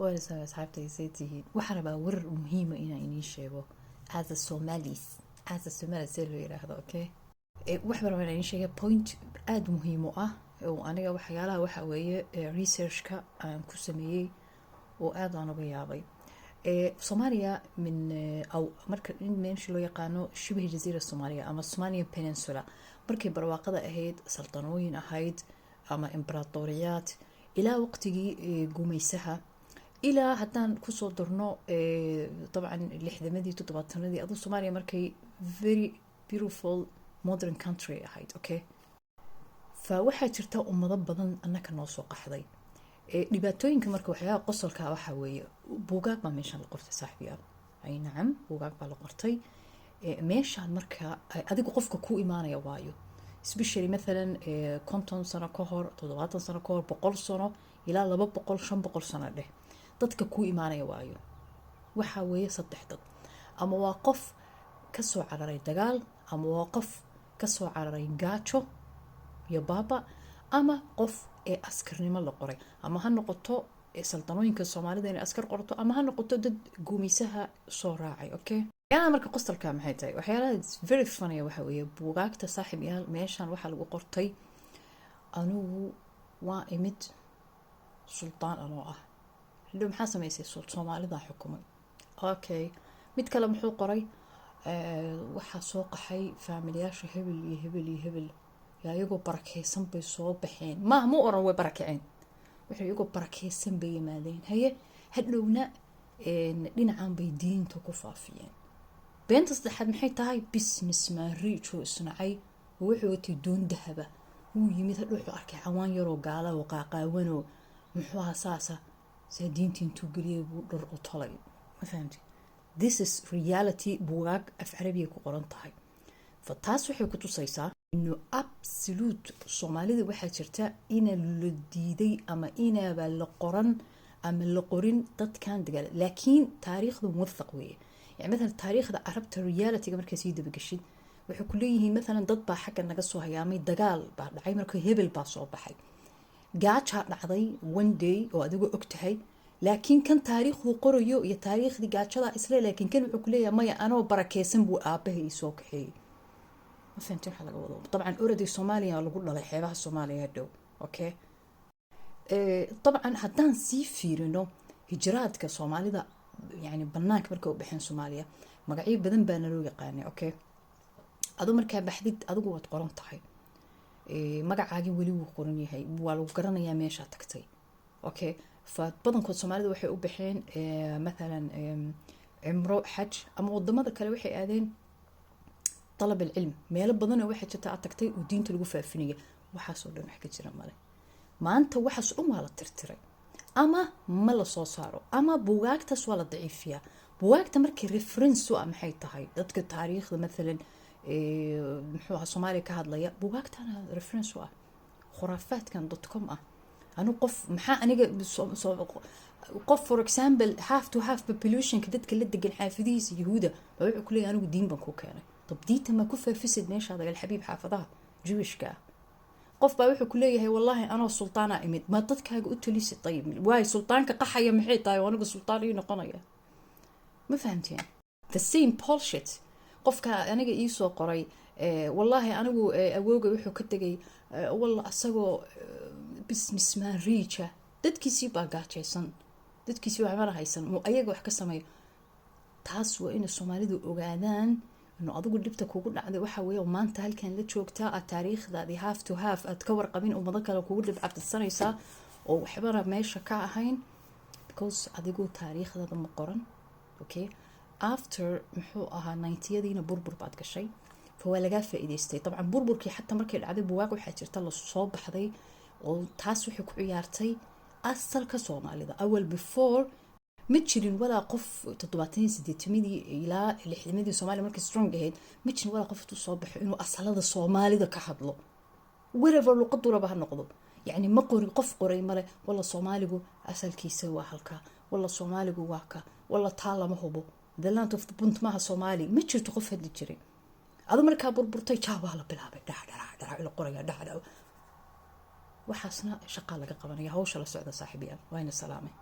وأنا أصحابتي سيتي وحنا ور مهمة إني شيبه as a Somalis سيلو هذا أوكي وحنا ما إني شيء point أد مهمة وأنا وحيالها وحوي research كسمية وأد أنا بيابي صوماليا من أو مركز من شلو يقانو شبه جزيرة الصومالية أما الصومالية بيننسولا مركز برواقة أهيد سلطنوين أهيد أما إمبراطوريات إلى وقتي قوميسها إلى هدان كسو درنو طبعا لحدمدي تطبطندي أدو الصوماليا مركي very beautiful modern country أهيد أوكي فوحا jirta ummado badan annaka noo soo qaxday dhibaatooyinka marka waxyaaba qosolka waxa weeye buugaag baa meeshan la qortay saaxiibayaal ay nacam buugaag baa la qortay meeshan marka adigu qofka ku imaanaya waayo especially مثلا 50 sano ka hor 70 sano ka hor 100 sano ilaa 200 500 sano dheh dadka ku imaanaya waayo waxa weeye saddex dad ama waa qof ka soo cararay dagaal ama waa qof ka soo cararay gaajo iyo baaba ama qof askarnimo la qoray ama ha noqoto saldanooyinka Soomaalida inay askar qorto ama ha noqoto dad guumisaha soo raacay okay yana marka qostalka maxay tahay waxyaalaha very funny waxa weeye buugaagta saaxiibayaal meeshan waxa lagu qortay anugu waa imid sultaan anoo ah hadhow maxaa samaysay Soomaalida xukumay okay mid kale muxuu qoray waxaa soo qaxay faamilyaasha hebel iyo hebel iyo hebel yaa iyagoo barakeysan bay soo baxeen ma oran way barakeen waxay iyagoo barakeysan bay yimaadeen haye hadhowna dhinacan bay diinta ku faafiyeen beenta saddexaad maxay tahay business man rich oo isnacay wuxuu watay doon dahaba uu yimid hadhow wuxuu arkay cawaan yaroo gaala oo qaaqaawano muxuu asaasa diinta intuu geliyay buu dhar u tolay ma fahamti this is reality buugaag af carabiga ku qoran tahay fataas waxay ku tusaysaa inuu absolute Soomaalida waxa jirta in la diiday ama inaba la qoran ama la qorin dadkan dagaal laakiin taariikhdu muwathaq weeye يعني مثلا taariikhda arabta reality markay sii daba gashid waxay ku leeyihiin مثلا dad baa xagga naga soo hayaamay dagaal baa dhacay markii hebel baa soo baxay gaaja dhacday one day oo adigu ogtahay laakiin kan taariikhdu qorayo iyo taariikhdii gaajada isla laakiin kan wuxuu ku leeyahay maya anoo barakeysan buu aabahay soo kaxeeyay ma fahanteen waxa laga wado طبعا already Soomaaliya lagu dhalay xeebaha Soomaaliya dhow okay طبعا haddaan sii fiirino hijraadka Soomaalida يعني banaanka markay u baxeen Soomaaliya magacyo badan baa loo yaqaanay okay adu markaa baxdid adigu waad qoran tahay magacaagi wali wuu qoran yahay waa lagu garanayaa meesha tagtay okay فبدنكود Soomaalida waxay u baxeen مثلا عمره حج ama wadamada kale waxay aadeen طلب العلم meel badan oo waxay jirta tagtay oo diinta lagu faafinaya waxa soo dhan wax ka jira male maanta waxa soo ma la tirtiray ama ma la soo saaro ama buugaagtaas waa la daciifiya buugaagta markii reference u maxay tahay dadka taariikhda مثلا muxuu ahaa Soomaaliya ka hadlaya buugaagtana reference u khuraafaadkan.com أنا قف محا أنا قف for example half to half population كدت كل دق الحافظيس يهودا بقول كلي أنا ودين بنكو كانوا طب دي تما كفر فسد ماشي هذا الحبيب حافظها جويش كا قف بقول كلي هي والله أنا السلطانة إمد ما ضدك هاي قلت لي طيب واي سلطان كقحية محيط طيب وأنا السلطان ينقنية ما فهمت يعني the same bullshit قف كا أنا جي يسوع قري والله أنا أوجي وحو كتجي والله أسقو business man rich dadkiisii baa gaajaysan dadkiisii wax mara haysan oo ayaga wax ka sameeyo taas waa in Soomaalidu ogaadaan inuu adigu dhibta kugu dhacday waxa weeye maanta halkan la joogtaa taariikhdaadii half to half aad ka warqabin oo madal kale kugu dhibcabsanaysa oo waxba meesha ka ahayn because adigu taariikhdaada ma qoran okay after muxuu ahaa 90yadiina burbur baad gashay fawaa laga faa'iideystay طبعا burburkii xataa markay dhacday buugaag waxa jirta la soo baxday oo taas waxay ku ciyaartay asalka Soomaalida awal before ma jirin walaa qof 78 ilaa 60 Soomaali markay strong ahayd ma jirin walaa qof soo baxo inuu asalada Soomaalida ka hadlo whatever luqad duraba ha noqdo yani ma qorin qof qoray male wala Soomaaligu asalkiisa waa halka wala Soomaaligu waa ka wala taala ma hubo the land of the punt ma Soomaali ma jirto qof hadii jiray adu markaa burburtay jaabaa la bilaabay dhac ila qoraya dhac waxaasna shaqa laga qabanaya hawsha la socda saaxiibayaal wayna salaamay